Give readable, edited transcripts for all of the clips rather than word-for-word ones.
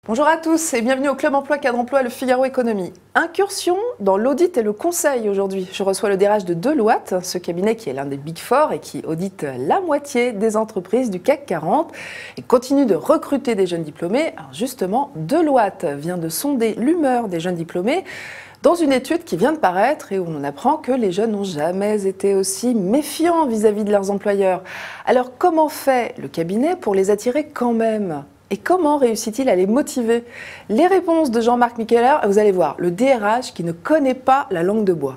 Bonjour à tous et bienvenue au Club Emploi Cadre Emploi Le Figaro Économie. Incursion dans l'audit et le conseil aujourd'hui. Je reçois le DRH de Deloitte, ce cabinet qui est l'un des Big Four et qui audite la moitié des entreprises du CAC 40 et continue de recruter des jeunes diplômés. Alors justement, Deloitte vient de sonder l'humeur des jeunes diplômés dans une étude qui vient de paraître et où on apprend que les jeunes n'ont jamais été aussi méfiants vis-à-vis de leurs employeurs. Alors comment fait le cabinet pour les attirer quand même ? Et comment réussit-il à les motiver? Les réponses de Jean-Marc Mickeler, vous allez voir, le DRH qui ne connaît pas la langue de bois.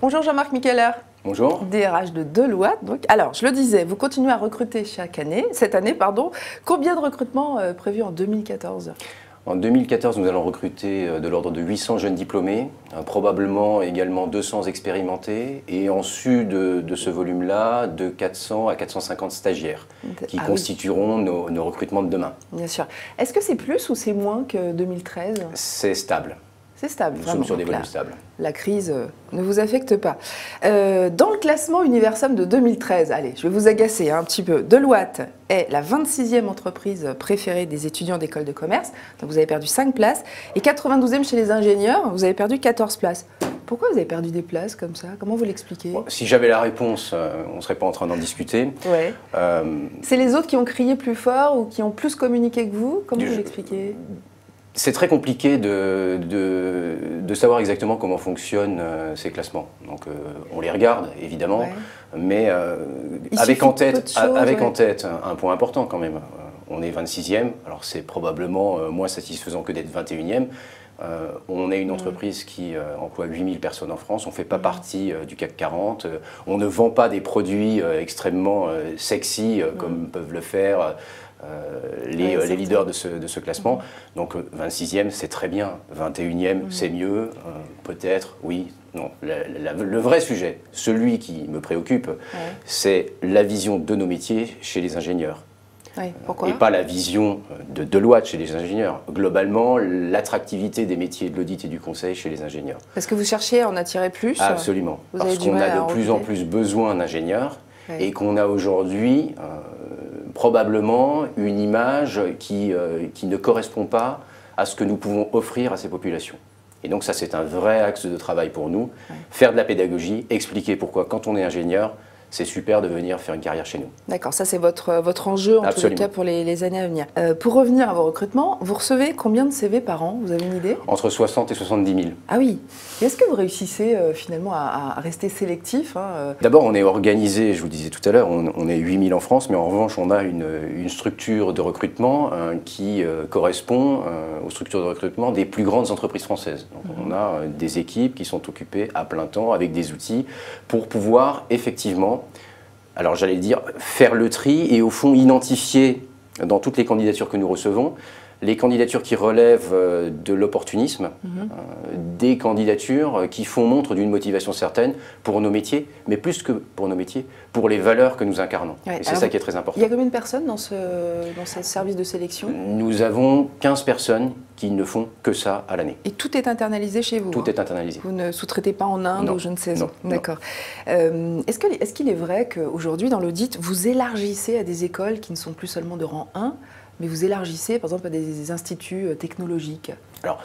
Bonjour Jean-Marc Mickeler. Bonjour. DRH de Deloitte. Donc. Alors, je le disais, vous continuez à recruter cette année. Combien de recrutements prévus en 2014 ? En 2014, nous allons recruter de l'ordre de 800 jeunes diplômés, probablement également 200 expérimentés, et en sus de ce volume-là, de 400 à 450 stagiaires, qui constitueront nos recrutements de demain. Bien sûr. Est-ce que c'est plus ou c'est moins que 2013 ? C'est stable. C'est stable. Nous sommes sur des volumes stables. La crise ne vous affecte pas. Dans le classement Universum de 2013, allez, je vais vous agacer un petit peu. Deloitte est la 26e entreprise préférée des étudiants d'école de commerce. Donc vous avez perdu 5 places. Et 92e chez les ingénieurs, vous avez perdu 14 places. Pourquoi vous avez perdu des places comme ça? Comment vous l'expliquez? Bon, si j'avais la réponse, on ne serait pas en train d'en discuter. Ouais. C'est les autres qui ont crié plus fort ou qui ont plus communiqué que vous? Comment vous l'expliquez? C'est très compliqué de savoir exactement comment fonctionnent ces classements. Donc on les regarde, évidemment, mais avec en tête un point important quand même. On est 26e, alors c'est probablement moins satisfaisant que d'être 21e. On est une entreprise qui emploie 8000 personnes en France, on ne fait pas partie du CAC 40, on ne vend pas des produits extrêmement sexy comme peuvent le faire les leaders de ce classement. Donc 26e, c'est très bien. 21e, c'est mieux. Peut-être, oui, non. Le vrai sujet, celui qui me préoccupe, c'est la vision de nos métiers chez les ingénieurs. Pourquoi ? Et pas la vision de Deloitte chez les ingénieurs. Globalement, l'attractivité des métiers de l'audit et du conseil chez les ingénieurs. Parce que vous cherchez à en attirer plus? Absolument. Parce qu'on a de plus en plus besoin d'ingénieurs et qu'on a aujourd'hui probablement une image qui ne correspond pas à ce que nous pouvons offrir à ces populations. Et donc ça, c'est un vrai axe de travail pour nous. Faire de la pédagogie, expliquer pourquoi, quand on est ingénieur, c'est super de venir faire une carrière chez nous. D'accord, ça c'est votre enjeu en tous les cas pour les années à venir. Pour revenir à vos recrutements, vous recevez combien de CV par an? Vous avez une idée? Entre 60 et 70 000. Ah oui. Est-ce que vous réussissez finalement à rester sélectif D'abord, on est organisé, je vous le disais tout à l'heure, on est 8000 en France, mais en revanche, on a une structure de recrutement qui correspond aux structures de recrutement des plus grandes entreprises françaises. Donc, on a des équipes qui sont occupées à plein temps avec des outils pour pouvoir effectivement, alors j'allais dire, faire le tri et au fond identifier dans toutes les candidatures que nous recevons les candidatures qui relèvent de l'opportunisme, des candidatures qui font montre d'une motivation certaine pour nos métiers, mais plus que pour nos métiers, pour les valeurs que nous incarnons. Et c'est ça qui est très important. Il y a combien de personnes dans ce service de sélection? Nous avons 15 personnes qui ne font que ça à l'année. Et tout est internalisé chez vous? Tout est internalisé. Vous ne sous-traitez pas en Inde ou je ne sais où? D'accord. Est-ce qu'il est vrai qu'aujourd'hui, dans l'audit, vous élargissez à des écoles qui ne sont plus seulement de rang 1, mais vous élargissez, par exemple, à des instituts technologiques? Alors,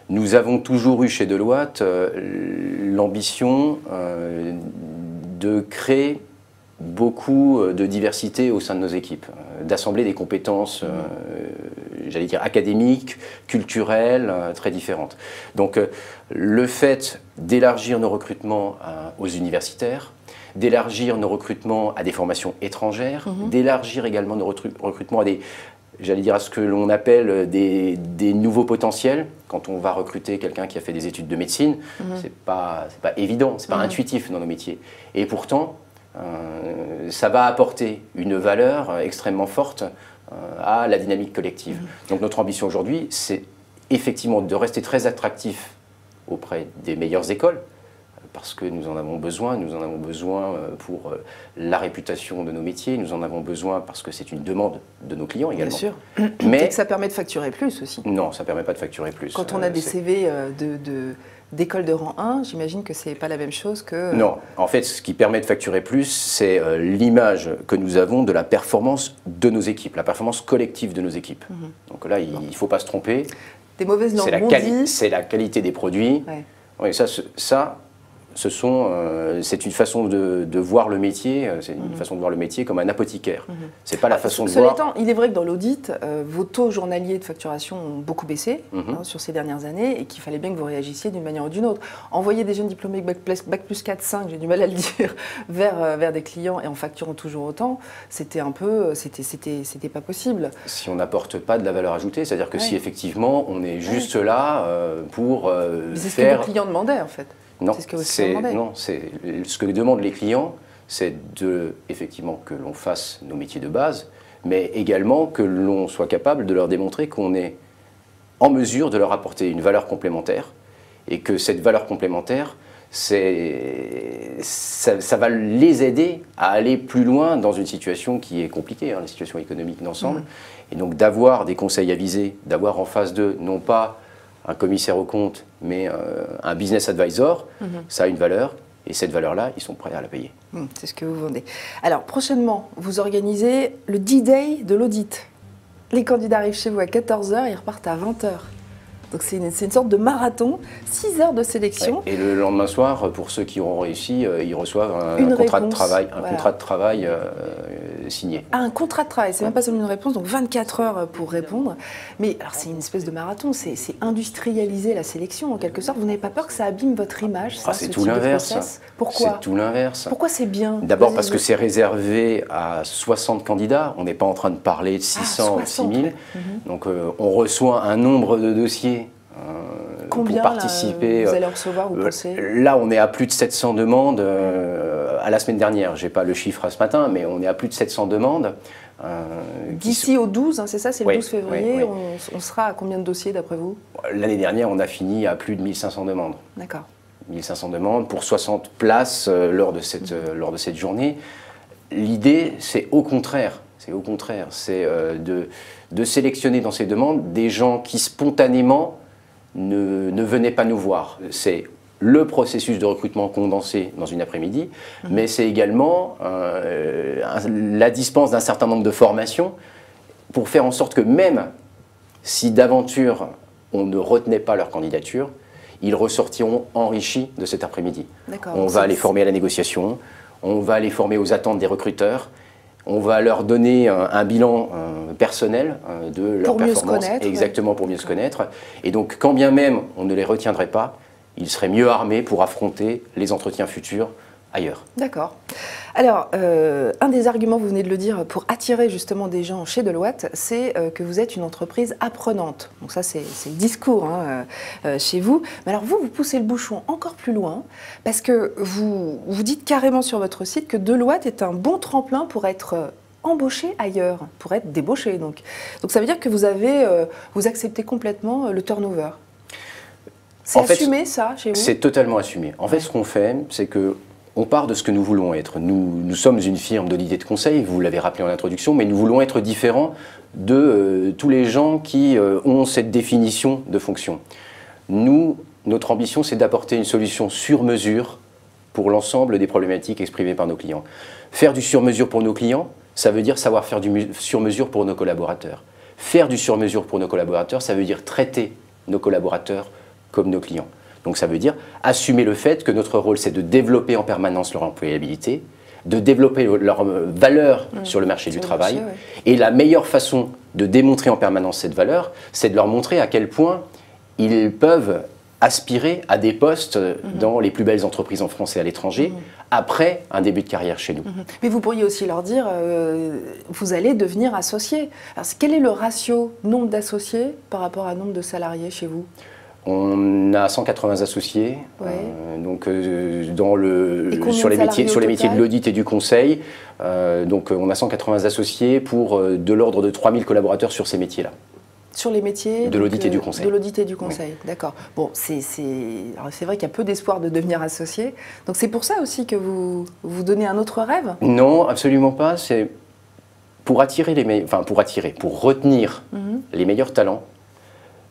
nous avons toujours eu chez Deloitte l'ambition de créer beaucoup de diversité au sein de nos équipes, d'assembler des compétences, j'allais dire, académiques, culturelles, très différentes. Donc, le fait d'élargir nos recrutements aux universitaires, d'élargir nos recrutements à des formations étrangères, d'élargir également nos recrutements à des, j'allais dire, à ce que l'on appelle des nouveaux potentiels. Quand on va recruter quelqu'un qui a fait des études de médecine, c'est pas évident, c'est pas intuitif dans nos métiers. Et pourtant, ça va apporter une valeur extrêmement forte à la dynamique collective. Donc notre ambition aujourd'hui, c'est effectivement de rester très attractif auprès des meilleures écoles, parce que nous en avons besoin pour la réputation de nos métiers, nous en avons besoin parce que c'est une demande de nos clients également. Bien sûr. Mais et que ça permet de facturer plus aussi. Non, ça ne permet pas de facturer plus. Quand on a des CV d'école de rang 1, j'imagine que ce n'est pas la même chose que... Non, en fait, ce qui permet de facturer plus, c'est l'image que nous avons de la performance de nos équipes, la performance collective de nos équipes. Donc là, il ne faut pas se tromper. Des mauvaises langues c'est la qualité des produits. Ouais. Oui, c'est une façon de voir le métier, c'est une façon de voir le métier comme un apothicaire. C'est pas la façon de voir. Étant, il est vrai que dans l'audit, vos taux journaliers de facturation ont beaucoup baissé sur ces dernières années et qu'il fallait bien que vous réagissiez d'une manière ou d'une autre. Envoyer des jeunes diplômés bac plus 4, 5, j'ai du mal à le dire, vers des clients et en facturant toujours autant, c'était pas possible. Si on n'apporte pas de la valeur ajoutée, c'est-à-dire que si effectivement on est juste là pour c'est ce que vos clients demandaient en fait. Non, c'est ce que demandent les clients, c'est effectivement que l'on fasse nos métiers de base, mais également que l'on soit capable de leur démontrer qu'on est en mesure de leur apporter une valeur complémentaire et que cette valeur complémentaire, ça va les aider à aller plus loin dans une situation qui est compliquée, la situation économique d'ensemble. Et donc d'avoir des conseils avisés, d'avoir en face d'eux non pas un commissaire aux comptes, mais un business advisor, ça a une valeur, et cette valeur-là, ils sont prêts à la payer. C'est ce que vous vendez. Alors, prochainement, vous organisez le D-Day de l'audit. Les candidats arrivent chez vous à 14h, ils repartent à 20h. Donc c'est une sorte de marathon, 6 heures de sélection. Ouais. Et le lendemain soir, pour ceux qui auront réussi, ils reçoivent un contrat de travail, signé. Ah, un contrat de travail, c'est même pas seulement une réponse, donc 24 heures pour répondre. Mais alors c'est une espèce de marathon, c'est industrialiser la sélection en quelque sorte. Vous n'avez pas peur que ça abîme votre image, c'est tout l'inverse. Pourquoi ? C'est tout l'inverse. Pourquoi c'est bien ? D'abord parce que c'est réservé à 60 candidats. On n'est pas en train de parler de 600 ou 6000. Ouais. Donc on reçoit un nombre de dossiers. Combien pour participer. Vous allez en recevoir, vous pensez ? Là, on est à plus de 700 demandes. À la semaine dernière, je n'ai pas le chiffre à ce matin, mais on est à plus de 700 demandes. D'ici au 12, c'est ça, c'est le 12 février, oui. On sera à combien de dossiers d'après vous ? L'année dernière, on a fini à plus de 1500 demandes. D'accord. 1500 demandes pour 60 places lors de cette journée. L'idée, c'est au contraire, c'est de sélectionner dans ces demandes des gens qui spontanément ne venaient pas nous voir. C'est le processus de recrutement condensé dans une après-midi, mais c'est également la dispense d'un certain nombre de formations pour faire en sorte que même si d'aventure on ne retenait pas leur candidature, ils ressortiront enrichis de cet après-midi. On va les former à la négociation, on va les former aux attentes des recruteurs, on va leur donner un bilan personnel de leur performance, exactement pour mieux se connaître. Et donc, quand bien même on ne les retiendrait pas, ils seraient mieux armés pour affronter les entretiens futurs ailleurs. D'accord. Alors, un des arguments, vous venez de le dire, pour attirer justement des gens chez Deloitte, c'est que vous êtes une entreprise apprenante. Donc ça, c'est le discours chez vous. Mais alors vous poussez le bouchon encore plus loin, parce que vous dites carrément sur votre site que Deloitte est un bon tremplin pour être embauché ailleurs, pour être débauché. Donc ça veut dire que vous acceptez complètement le turnover. C'est assumé, ça, chez vous ? C'est totalement assumé. En fait, ce qu'on fait, c'est que on part de ce que nous voulons être. Nous sommes une firme d'audit et de conseil, vous l'avez rappelé en introduction, mais nous voulons être différents de tous les gens qui ont cette définition de fonction. Notre ambition, c'est d'apporter une solution sur mesure pour l'ensemble des problématiques exprimées par nos clients. Faire du sur mesure pour nos clients, ça veut dire savoir faire du sur mesure pour nos collaborateurs. Faire du sur mesure pour nos collaborateurs, ça veut dire traiter nos collaborateurs comme nos clients. Donc ça veut dire assumer le fait que notre rôle, c'est de développer en permanence leur employabilité, de développer leur valeur sur le marché du travail. Marché, Et la meilleure façon de démontrer en permanence cette valeur, c'est de leur montrer à quel point ils peuvent aspirer à des postes dans les plus belles entreprises en France et à l'étranger, après un début de carrière chez nous. Mais vous pourriez aussi leur dire, vous allez devenir associé. Alors, quel est le ratio nombre d'associés par rapport à nombre de salariés chez vous ? On a 180 associés, donc sur les métiers de l'audit et du conseil. Donc on a 180 associés pour de l'ordre de 3000 collaborateurs sur ces métiers-là. Sur les métiers de l'audit et du conseil. De l'audit et du conseil, oui. D'accord. Bon, c'est vrai qu'il y a peu d'espoir de devenir associé. Donc c'est pour ça aussi que vous donnez un autre rêve? Non, absolument pas. C'est pour attirer pour retenir les meilleurs talents.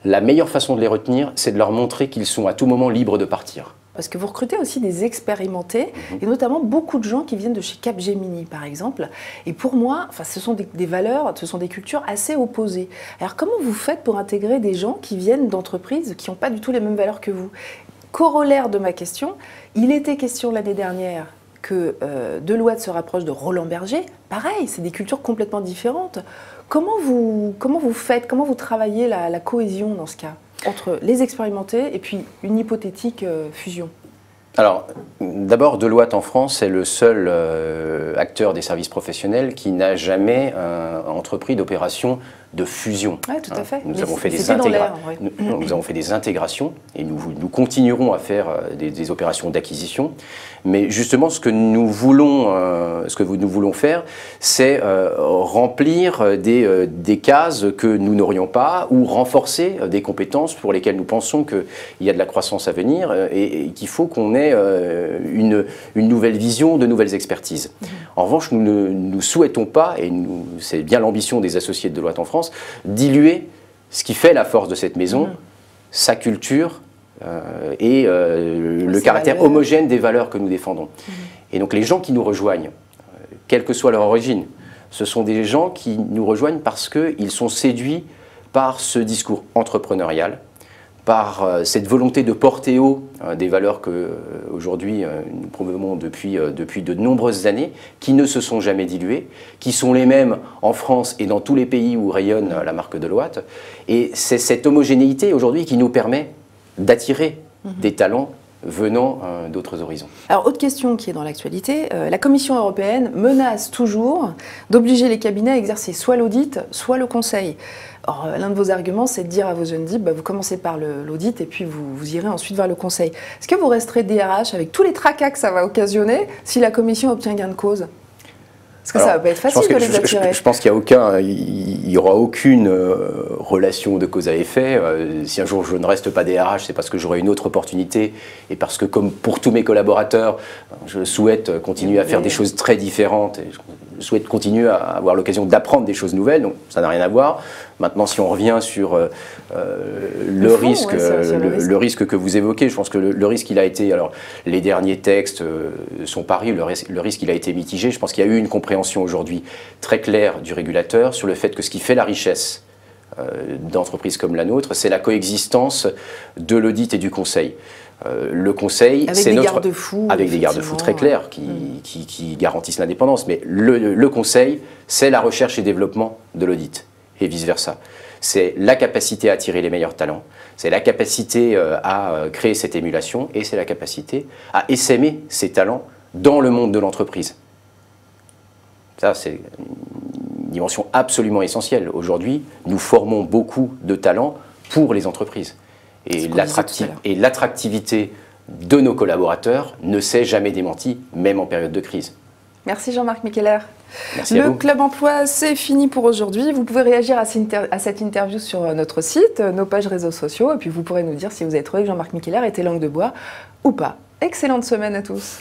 La meilleure façon de les retenir, c'est de leur montrer qu'ils sont à tout moment libres de partir. Parce que vous recrutez aussi des expérimentés, et notamment beaucoup de gens qui viennent de chez Capgemini, par exemple. Et pour moi, ce sont des valeurs, ce sont des cultures assez opposées. Alors comment vous faites pour intégrer des gens qui viennent d'entreprises qui n'ont pas du tout les mêmes valeurs que vous? Corollaire de ma question, il était question l'année dernière que Deloitte se rapproche de Roland Berger. Pareil, c'est des cultures complètement différentes. Comment vous faites, comment vous travaillez la cohésion dans ce cas entre les expérimentés et puis une hypothétique fusion? Alors, d'abord, Deloitte en France est le seul acteur des services professionnels qui n'a jamais entrepris d'opération de fusion. Oui, tout à fait. Nous avons fait des intégrations et nous continuerons à faire des opérations d'acquisition. Mais justement, ce que nous voulons faire, c'est remplir des cases que nous n'aurions pas ou renforcer des compétences pour lesquelles nous pensons qu'il y a de la croissance à venir et qu'il faut qu'on ait une nouvelle vision, de nouvelles expertises. En revanche, nous ne souhaitons pas, et c'est bien l'ambition des associés de Deloitte en France, diluer ce qui fait la force de cette maison, sa culture et le caractère homogène des valeurs que nous défendons. Et donc les gens qui nous rejoignent, quelle que soit leur origine, ce sont des gens qui nous rejoignent parce qu'ils sont séduits par ce discours entrepreneurial, par cette volonté de porter haut des valeurs que aujourd'hui nous promouvons depuis de nombreuses années, qui ne se sont jamais diluées, qui sont les mêmes en France et dans tous les pays où rayonne la marque Deloitte. Et c'est cette homogénéité aujourd'hui qui nous permet d'attirer des talents venant d'autres horizons. Alors, autre question qui est dans l'actualité, la Commission européenne menace toujours d'obliger les cabinets à exercer soit l'audit, soit le conseil. Or, l'un de vos arguments, c'est de dire à vos jeunes DIP, vous commencez par l'audit et puis vous irez ensuite vers le conseil. Est-ce que vous resterez DRH avec tous les tracas que ça va occasionner si la Commission obtient gain de cause? Parce que ça va pas être facile de les attirer. Je pense qu'il n'y aura aucune relation de cause à effet. Si un jour je ne reste pas DRH, c'est parce que j'aurai une autre opportunité et parce que, comme pour tous mes collaborateurs, je souhaite continuer à faire des choses très différentes. Et je souhaite continuer à avoir l'occasion d'apprendre des choses nouvelles, donc ça n'a rien à voir. Maintenant, si on revient sur le risque que vous évoquez, je pense que le risque, il a été... Alors, les derniers textes sont parus, le risque, il a été mitigé. Je pense qu'il y a eu une compréhension aujourd'hui très claire du régulateur sur le fait que ce qui fait la richesse d'entreprises comme la nôtre, c'est la coexistence de l'audit et du conseil. Le conseil, c'est notre... Avec des garde-fous très clairs qui garantissent l'indépendance. Mais le conseil, c'est la recherche et développement de l'audit. Et vice-versa. C'est la capacité à attirer les meilleurs talents, c'est la capacité à créer cette émulation et c'est la capacité à essaimer ces talents dans le monde de l'entreprise. Ça, c'est une dimension absolument essentielle. Aujourd'hui, nous formons beaucoup de talents pour les entreprises. Et l'attractivité de nos collaborateurs ne s'est jamais démentie, même en période de crise. Merci Jean-Marc Mickeler. Merci à vous. Le Club Emploi, c'est fini pour aujourd'hui. Vous pouvez réagir à cette interview sur notre site, nos pages réseaux sociaux, et puis vous pourrez nous dire si vous avez trouvé que Jean-Marc Mickeler était langue de bois ou pas. Excellente semaine à tous.